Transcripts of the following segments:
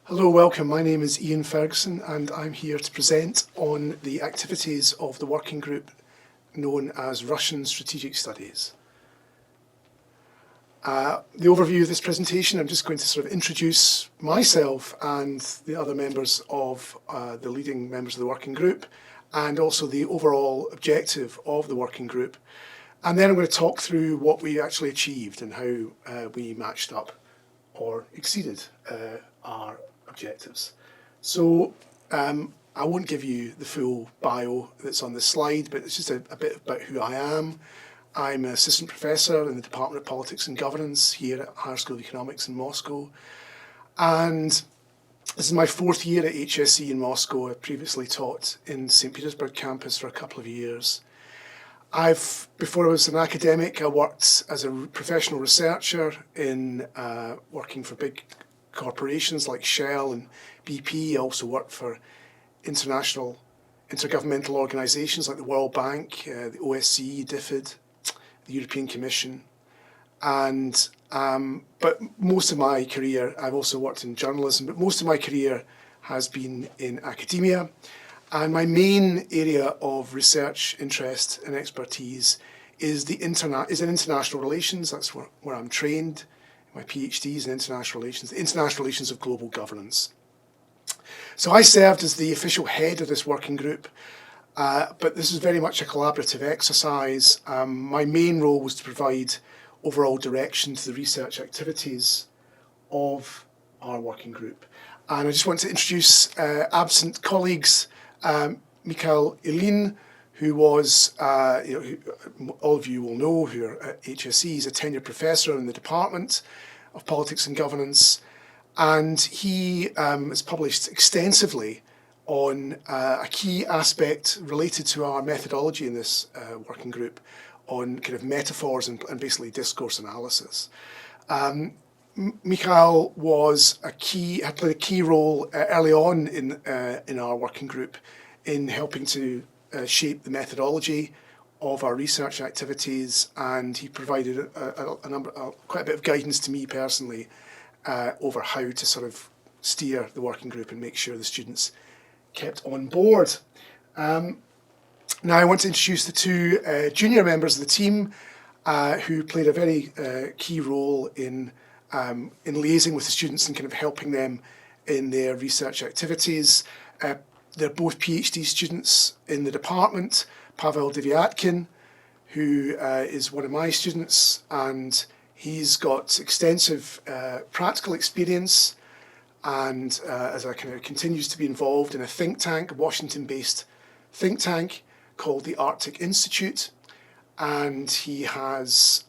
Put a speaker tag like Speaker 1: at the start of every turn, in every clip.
Speaker 1: Hello, welcome. My name is Iain Ferguson and I'm here to present on the activities of the working group known as Russian Strategic Studies. The overview of this presentation, I'm just going to sort of introduce myself and the other members of the leading members of the working group, and also the overall objective of the working group. And then I'm going to talk through what we actually achieved and how we matched up or exceeded our objectives. So I won't give you the full bio that's on the slide, but it's just a bit about who I am. I'm an assistant professor in the Department of Politics and Governance here at Higher School of Economics in Moscow. And this is my fourth year at HSE in Moscow. I previously taught in St. Petersburg campus for a couple of years. Before I was an academic, I worked as a professional researcher in working for big corporations like Shell and BP. I also worked for intergovernmental organisations like the World Bank, the OSCE, DFID, the European Commission. And but most of my career, I've also worked in journalism, but most of my career has been in academia. And my main area of research interest and expertise is in international relations. That's where I'm trained. My PhD is in international relations, the international relations of global governance. So I served as the official head of this working group, but this is very much a collaborative exercise. My main role was to provide overall direction to the research activities of our working group. And I just want to introduce absent colleagues, Mikhail Elin, who was, who all of you will know, who are at HSE. He's a tenured professor in the Department of Politics and Governance, and he has published extensively on a key aspect related to our methodology in this working group, on kind of metaphors and basically discourse analysis. Mikhail had played a key role early on in our working group in helping to shape the methodology of our research activities, and he provided quite a bit of guidance to me personally over how to sort of steer the working group and make sure the students kept on board. Now I want to introduce the two junior members of the team who played a very key role in liaising with the students and kind of helping them in their research activities. They're both PhD students in the department. Pavel Divyatkin, who is one of my students, and he's got extensive practical experience, and as I kind of continues to be involved in a think tank, a Washington-based think tank called the Arctic Institute, and he has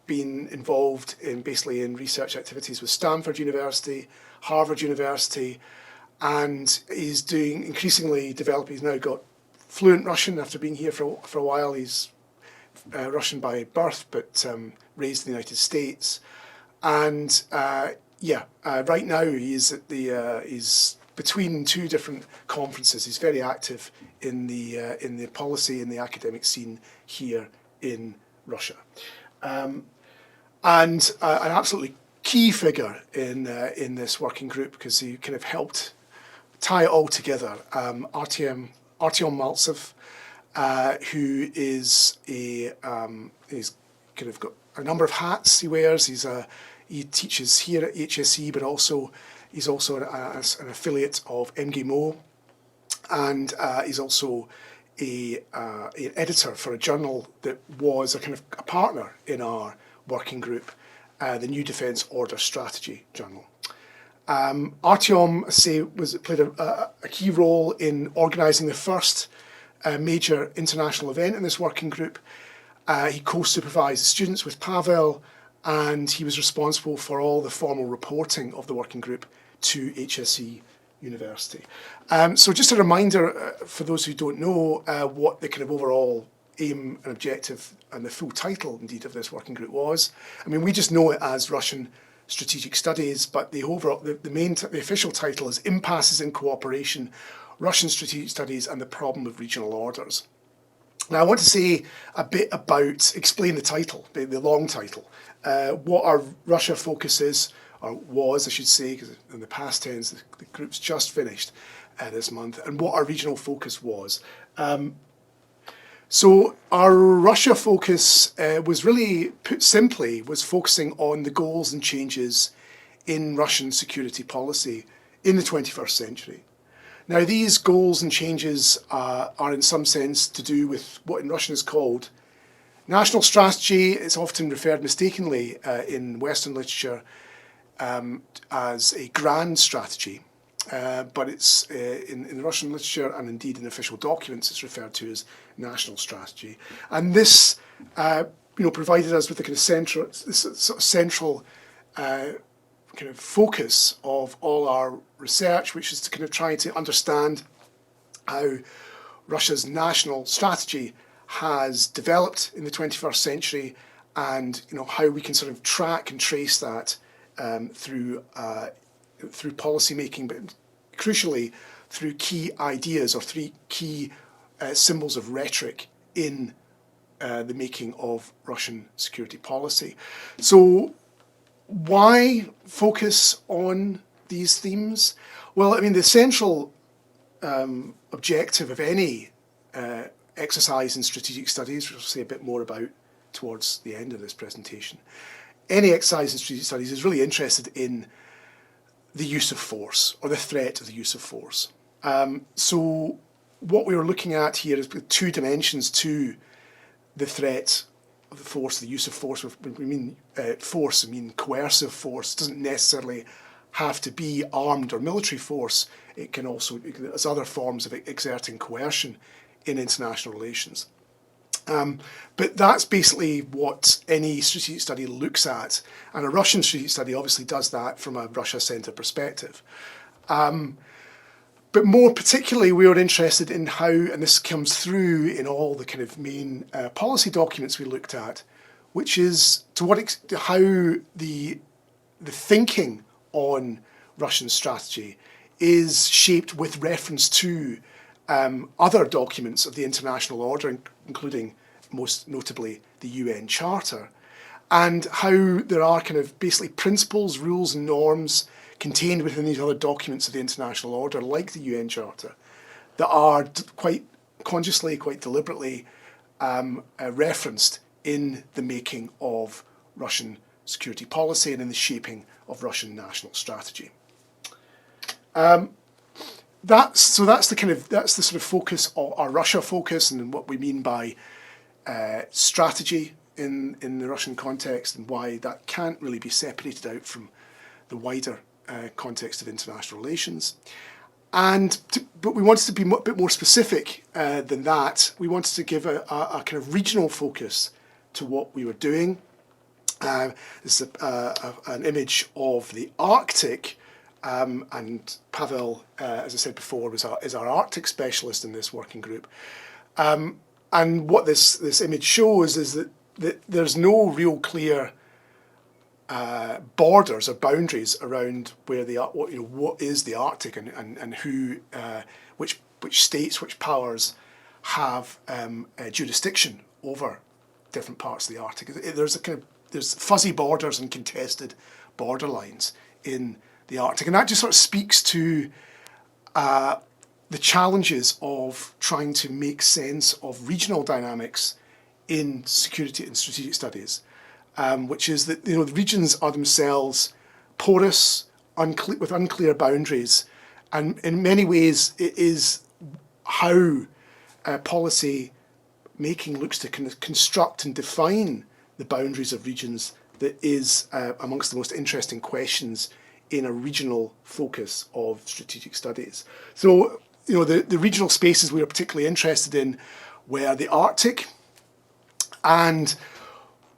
Speaker 1: been involved in research activities with Stanford University, Harvard University, and he's doing increasingly developing. He's now got fluent Russian after being here for a while. He's Russian by birth, but raised in the United States. And right now he's between two different conferences. He's very active in the policy and the academic scene here in Russia, and an absolutely key figure in this working group, because he kind of helped tie it all together. Artem Malts, who is he's kind of got a number of hats he wears. He teaches here at HSE, but he's also an affiliate of MGMO, and he's also an editor for a journal that was a kind of a partner in our working group, the New Defence Order Strategy Journal. Artyom, played a key role in organising the first major international event in this working group. He co-supervised the students with Pavel, and he was responsible for all the formal reporting of the working group to HSE University. So just a reminder for those who don't know what the kind of overall aim and objective and the full title indeed of this working group was. I mean, we just know it as Russian Strategic Studies, but the official title is Impasses in Cooperation, Russian Strategic Studies and the Problem of Regional Orders. Now I want to say a bit explain the title, the long title, what our Russia focus is or was, I should say, because in the past tense, the group's just finished this month, and what our regional focus was. So our Russia focus was really, put simply, was focusing on the goals and changes in Russian security policy in the 21st century. Now, these goals and changes are in some sense to do with what in Russian is called national strategy. It's often referred mistakenly in Western literature as a grand strategy, but it's in Russian literature and indeed in official documents, it's referred to as national strategy. And this, provided us with a kind of central kind of focus of all our research, which is to kind of try to understand how Russia's national strategy has developed in the 21st century, and how we can sort of track and trace that through policy making, but crucially through key ideas or three key symbols of rhetoric in the making of Russian security policy. So why focus on these themes? Well, I mean, the central objective of any exercise in strategic studies, which I'll say a bit more about towards the end of this presentation, any exercise in strategic studies is really interested in the use of force, or the threat of the use of force. So what we were looking at here is two dimensions to the threat of the force, the use of force. When we mean force, I mean coercive force. It doesn't necessarily have to be armed or military force. It can also, there's other forms of exerting coercion in international relations. But that's basically what any strategic study looks at, and a Russian strategic study obviously does that from a Russia-centred perspective. But more particularly, we were interested in how, and this comes through in all the kind of main policy documents we looked at, which is how the thinking on Russian strategy is shaped with reference to other documents of the international order, including most notably the UN Charter, and how there are kind of basically principles, rules and norms contained within these other documents of the international order, like the UN Charter, that are quite consciously, quite deliberately referenced in the making of Russian security policy and in the shaping of Russian national strategy. That's the sort of focus of our Russia focus, and what we mean by strategy in the Russian context, and why that can't really be separated out from the wider context of international relations. But we wanted to be a bit more specific than that. We wanted to give a kind of regional focus to what we were doing. This is an image of the Arctic, and Pavel, as I said before, is our Arctic specialist in this working group. And what this image shows is that there's no real clear borders or boundaries around where what is the Arctic, and who, which states, which powers have jurisdiction over different parts of the Arctic. There's fuzzy borders and contested borderlines in the Arctic, and that just sort of speaks to the challenges of trying to make sense of regional dynamics in security and strategic studies, which is that the regions are themselves porous, with unclear boundaries, and in many ways it is how policy making looks to kind of construct and define the boundaries of regions that is amongst the most interesting questions in a regional focus of strategic studies. So, the regional spaces we were particularly interested in were the Arctic, and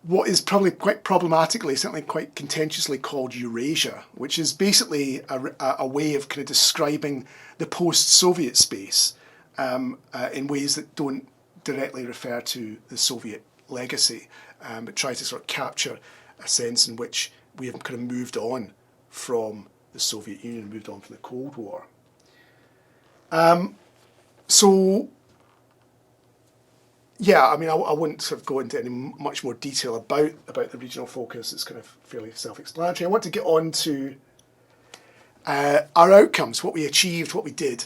Speaker 1: what is probably quite problematically, certainly quite contentiously called Eurasia, which is basically a way of kind of describing the post-Soviet space in ways that don't directly refer to the Soviet legacy, but try to sort of capture a sense in which we have kind of moved on from the Soviet Union, moved on from the Cold War. Yeah, I mean, I wouldn't sort of go into any much more detail about the regional focus. It's kind of fairly self-explanatory. I want to get on to our outcomes, what we achieved, what we did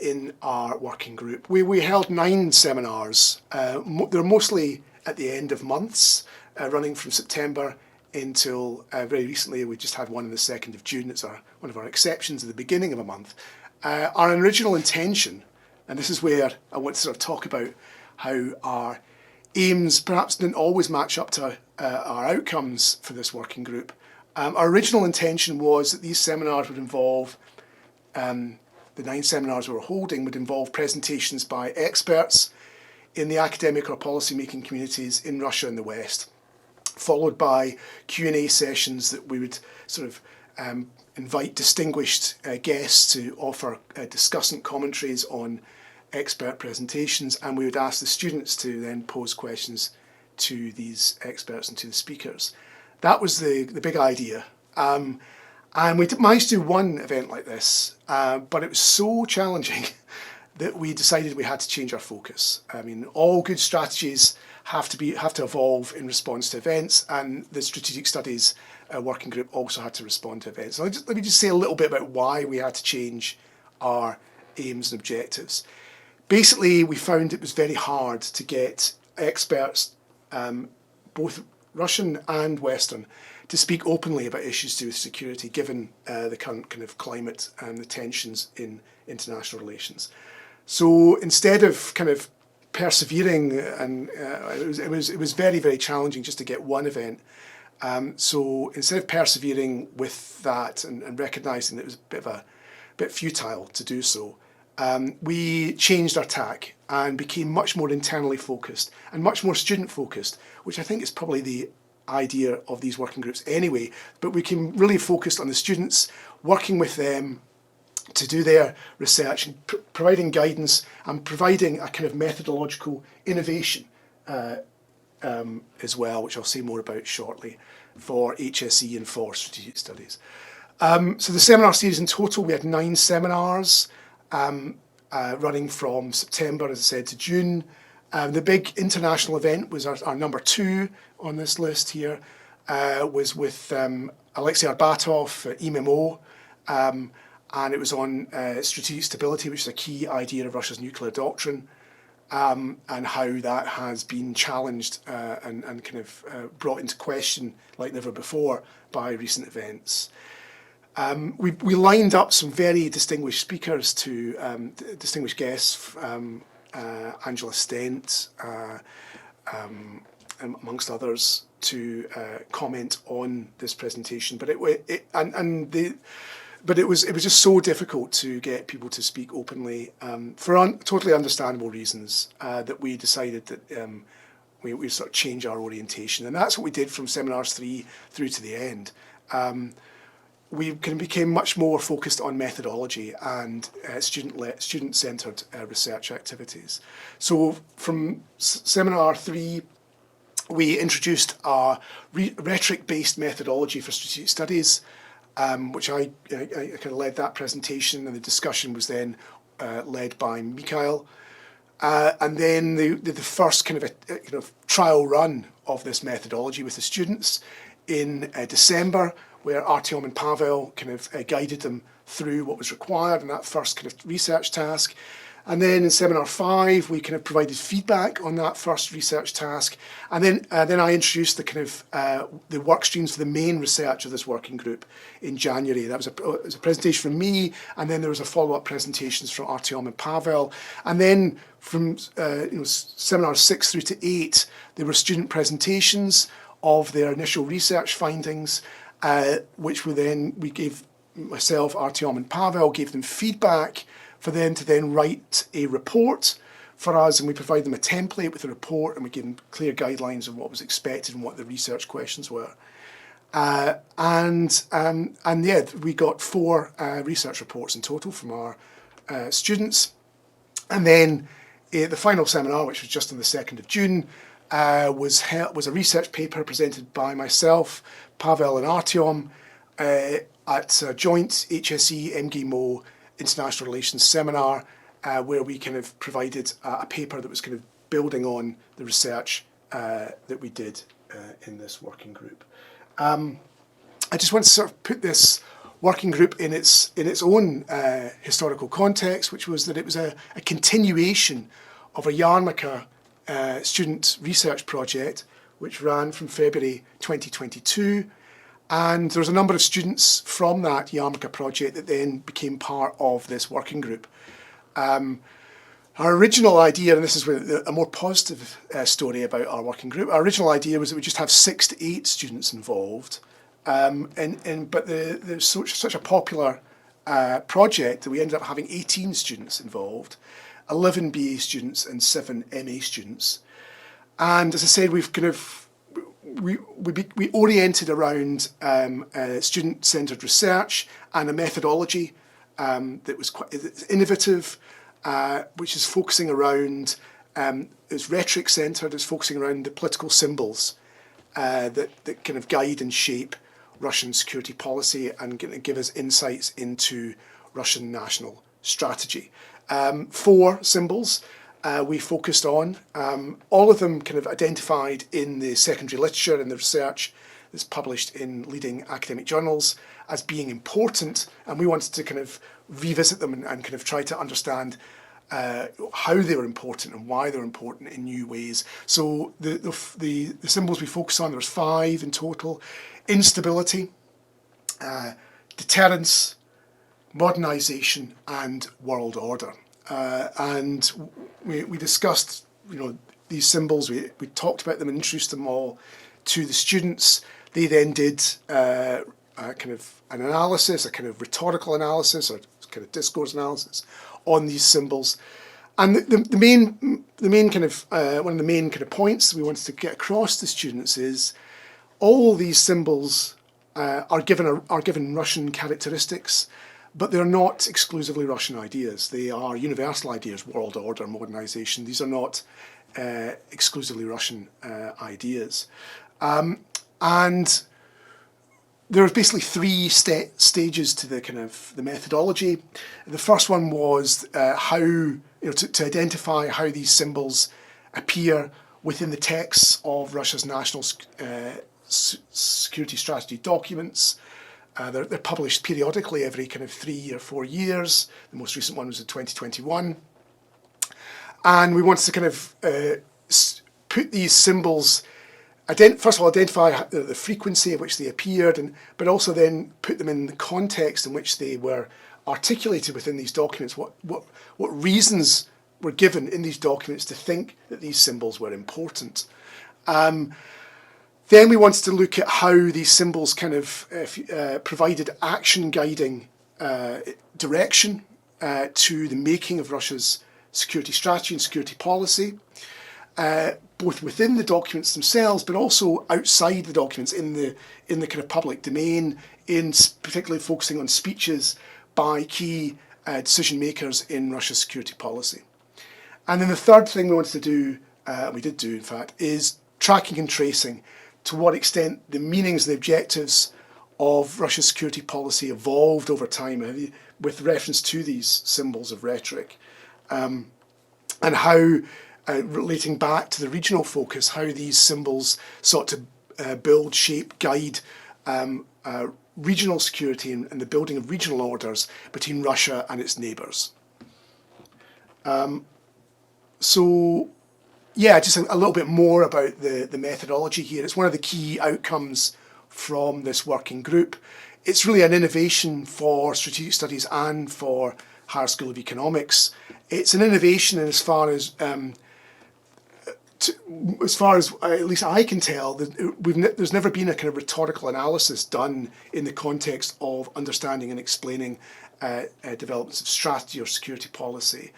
Speaker 1: in our working group. We held 9 seminars. They're mostly at the end of months, running from September until very recently. We just had one on the 2nd of June. It's one of our exceptions at the beginning of a month. Our original intention, and this is where I want to sort of talk about how our aims perhaps didn't always match up to our outcomes for this working group. Our original intention was that these seminars would involve, the 9 seminars we were holding would involve presentations by experts in the academic or policy-making communities in Russia and the West, followed by Q&A sessions that we would sort of invite distinguished guests to offer discussant commentaries on expert presentations, and we would ask the students to then pose questions to these experts and to the speakers. That was the big idea. And we managed to do one event like this, but it was so challenging that we decided we had to change our focus. I mean, all good strategies have to evolve in response to events, and the strategic studies working group also had to respond to events. So let me just say a little bit about why we had to change our aims and objectives. Basically, we found it was very hard to get experts, both Russian and Western, to speak openly about issues to do with security, given the current kind of climate and the tensions in international relations. So instead of kind of persevering, and it was very, very challenging just to get one event. So instead of persevering with that and recognising that it was a bit futile to do so, we changed our tack and became much more internally focused and much more student focused, which I think is probably the idea of these working groups anyway. But we became really focused on the students, working with them to do their research and providing guidance and providing a kind of methodological innovation as well, which I'll say more about shortly, for HSE and for strategic studies. So the seminar series in total, we had 9 seminars running from September, as I said, to June. The big international event was our number 2 on this list here, was with Alexei Arbatov, EMMO, and it was on strategic stability, which is a key idea of Russia's nuclear doctrine, and how that has been challenged and kind of brought into question like never before by recent events. We lined up some very distinguished speakers distinguished guests, Angela Stent, amongst others, to comment on this presentation. But it was just so difficult to get people to speak openly for totally understandable reasons, that we decided that we sort of change our orientation, and that's what we did from seminars 3 through to the end. We kind of became much more focused on methodology and student-centred research activities. So from seminar 3, we introduced a rhetoric-based methodology for strategic studies, which I kind of led that presentation, and the discussion was then led by Mikhail. And then the first kind of trial run of this methodology with the students in December, where Artem and Pavel kind of guided them through what was required in that first kind of research task. And then in seminar 5, we kind of provided feedback on that first research task. And then I introduced the kind of the work streams for the main research of this working group in January. That was a presentation from me, and then there was a follow-up presentations from Artem and Pavel. And then from seminars 6 through to 8, there were student presentations of their initial research findings, which we gave myself, Artem and Pavel, gave them feedback for them to then write a report for us, and we provide them a template with a report, and we give them clear guidelines of what was expected and what the research questions were. And yeah, we got 4 research reports in total from our students. And then the final seminar, which was just on the 2nd of June, was a research paper presented by myself, Pavel and Artem, at a joint HSE MGMO International Relations seminar, where we kind of provided a paper that was kind of building on the research that we did in this working group. I just want to sort of put this working group in its own historical context, which was that it was a continuation of a Yarmulke student research project which ran from February 2022, and there was a number of students from that Yarmulke project that then became part of this working group. Our original idea, and this is a more positive story about our working group, our original idea was that we just have 6 to 8 students involved, but there's such a popular project that we ended up having 18 students involved, 11 BA students and 7 MA students. And as I said, we've kind of we oriented around student-centred research and a methodology that was quite innovative, which is focusing around, is rhetoric-centred, is focusing around the political symbols that kind of guide and shape Russian security policy and give us insights into Russian national strategy. 4 symbols we focused on, all of them kind of identified in the secondary literature and the research that's published in leading academic journals as being important, and we wanted to kind of revisit them and kind of try to understand how they were important and why they're important in new ways. So the symbols we focus on, there's 5 in total: instability, deterrence, modernisation, and world order. And we discussed, these symbols. We talked about them and introduced them all to the students. They then did a kind of an analysis, a kind of rhetorical analysis or kind of discourse analysis on these symbols. And the main kind of one of the main kind of points we wanted to get across to students is all these symbols are given Russian characteristics, but they're not exclusively Russian ideas. They are universal ideas: world order, modernisation. These are not exclusively Russian ideas. And there's basically 3 stages to the kind of the methodology. The first one was how to identify how these symbols appear within the texts of Russia's national security strategy documents. They're published periodically every kind of 3 or 4 years. The most recent one was in 2021. And we wanted to kind of put these symbols, first of all, identify the frequency at which they appeared, but also then put them in the context in which they were articulated within these documents. What reasons were given in these documents to think that these symbols were important. Then we wanted to look at how these symbols kind of provided action guiding direction to the making of Russia's security strategy and security policy, both within the documents themselves, but also outside the documents in the kind of public domain, particularly focusing on speeches by key decision makers in Russia's security policy. And then the third thing we wanted to do, we did do in fact, is tracking and tracing to what extent the meanings and the objectives of Russia's security policy evolved over time with reference to these symbols of rhetoric, and how, relating back to the regional focus, how these symbols sought to build, shape, guide regional security and the building of regional orders between Russia and its neighbours. So yeah, just a little bit more about the methodology here. It's one of the key outcomes from this working group. It's really an innovation for strategic studies and for Higher School of Economics. It's an innovation in as far as at least I can tell, there's never been a kind of rhetorical analysis done in the context of understanding and explaining developments of strategy or security policy.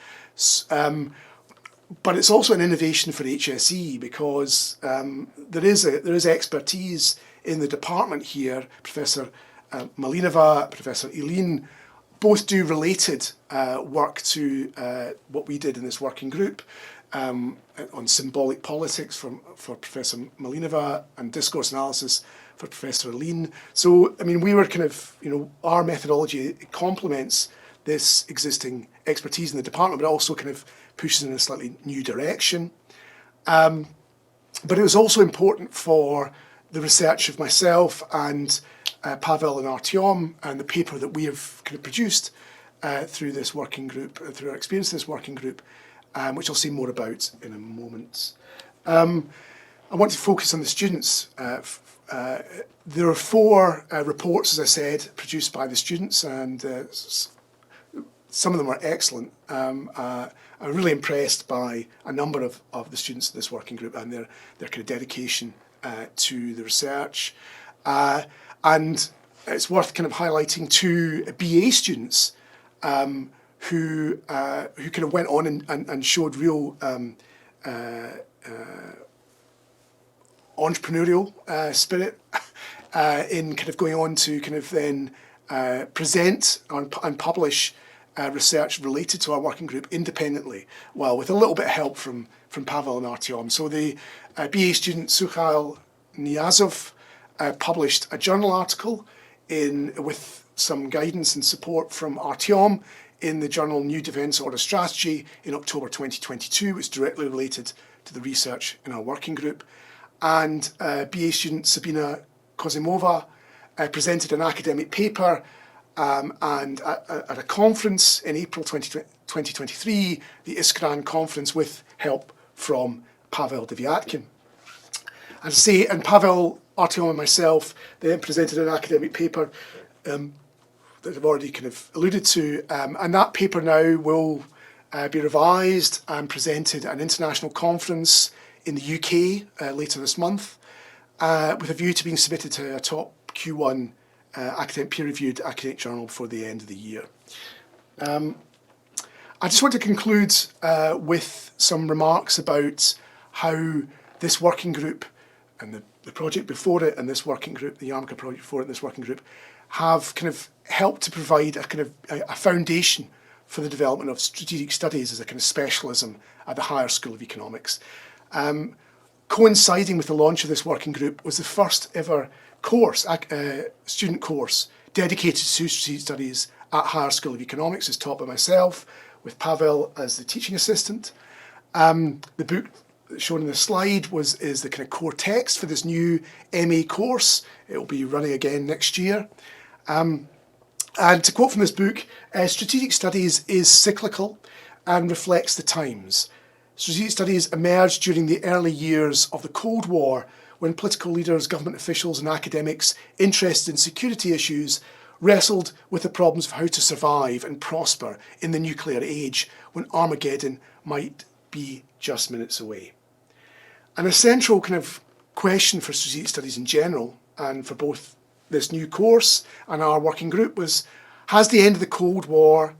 Speaker 1: But it's also an innovation for HSE because there is expertise in the department here. Professor Malinova, Professor Elin, both do related work to what we did in this working group on symbolic politics for Professor Malinova and discourse analysis for Professor Elin. So, I mean, we were kind of, our methodology complements this existing expertise in the department, but also kind of pushes in a slightly new direction. But it was also important for the research of myself and Pavel and Artem and the paper that we have kind of produced through this working group, through our experience in this working group, which I'll say more about in a moment. I want to focus on the students. There are 4 reports, as I said, produced by the students, and some of them are excellent. I'm really impressed by a number of the students of this working group and their kind of dedication to the research. And it's worth kind of highlighting 2 BA students who kind of went on and showed real entrepreneurial spirit in kind of going on to kind of then present and publish research related to our working group independently, well, with a little bit of help from Pavel and Artem. So the BA student Mikhail Elin published a journal article with some guidance and support from Artem in the journal New Defence Order Strategy in October 2022, which is directly related to the research in our working group. And BA student Sabina Kozimova presented an academic paper and at a conference in April 2023, the Iskran conference, with help from Pavel Divyatkin. As I say, and Pavel, Artem and myself then presented an academic paper that I've already kind of alluded to, and that paper now will be revised and presented at an international conference in the UK later this month, with a view to being submitted to a top Q1 academic peer-reviewed academic journal before the end of the year. I just want to conclude with some remarks about how this working group and the project before it and this working group, the Yarmulke project before it and this working group, have kind of helped to provide a kind of a foundation for the development of strategic studies as a kind of specialism at the Higher School of Economics. Coinciding with the launch of this working group was the first ever course, student course, dedicated to strategic studies at Higher School of Economics, is taught by myself, with Pavel as the teaching assistant. The book shown in the slide is the kind of core text for this new MA course. It will be running again next year. And to quote from this book, strategic studies is cyclical and reflects the times. Strategic studies emerged during the early years of the Cold War, when political leaders, government officials and academics interested in security issues wrestled with the problems of how to survive and prosper in the nuclear age, when Armageddon might be just minutes away. And a central kind of question for strategic studies in general, and for both this new course and our working group, was: has the end of the Cold War,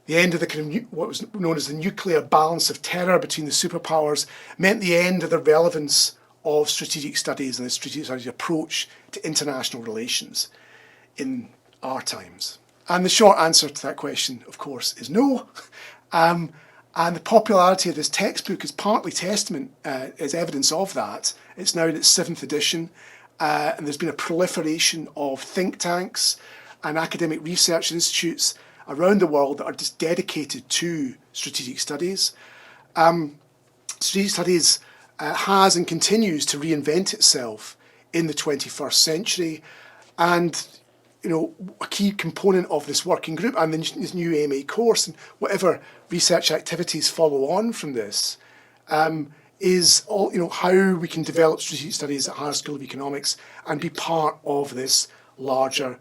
Speaker 1: the end of the kind of what was known as the nuclear balance of terror between the superpowers, meant the end of the relevance of strategic studies and the strategic studies approach to international relations in our times? And the short answer to that question, of course, is no. And the popularity of this textbook is partly testament, is evidence of that. It's now in its 7th edition, and there's been a proliferation of think tanks and academic research institutes around the world that are just dedicated to strategic studies. Strategic studies has and continues to reinvent itself in the 21st century, and a key component of this working group and this new MA course and whatever research activities follow on from this is all how we can develop strategic studies at Higher School of Economics and be part of this larger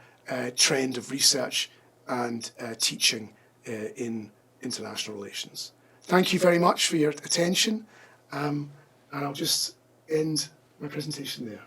Speaker 1: trend of research and teaching in international relations. Thank you very much for your attention, and I'll just end my presentation there.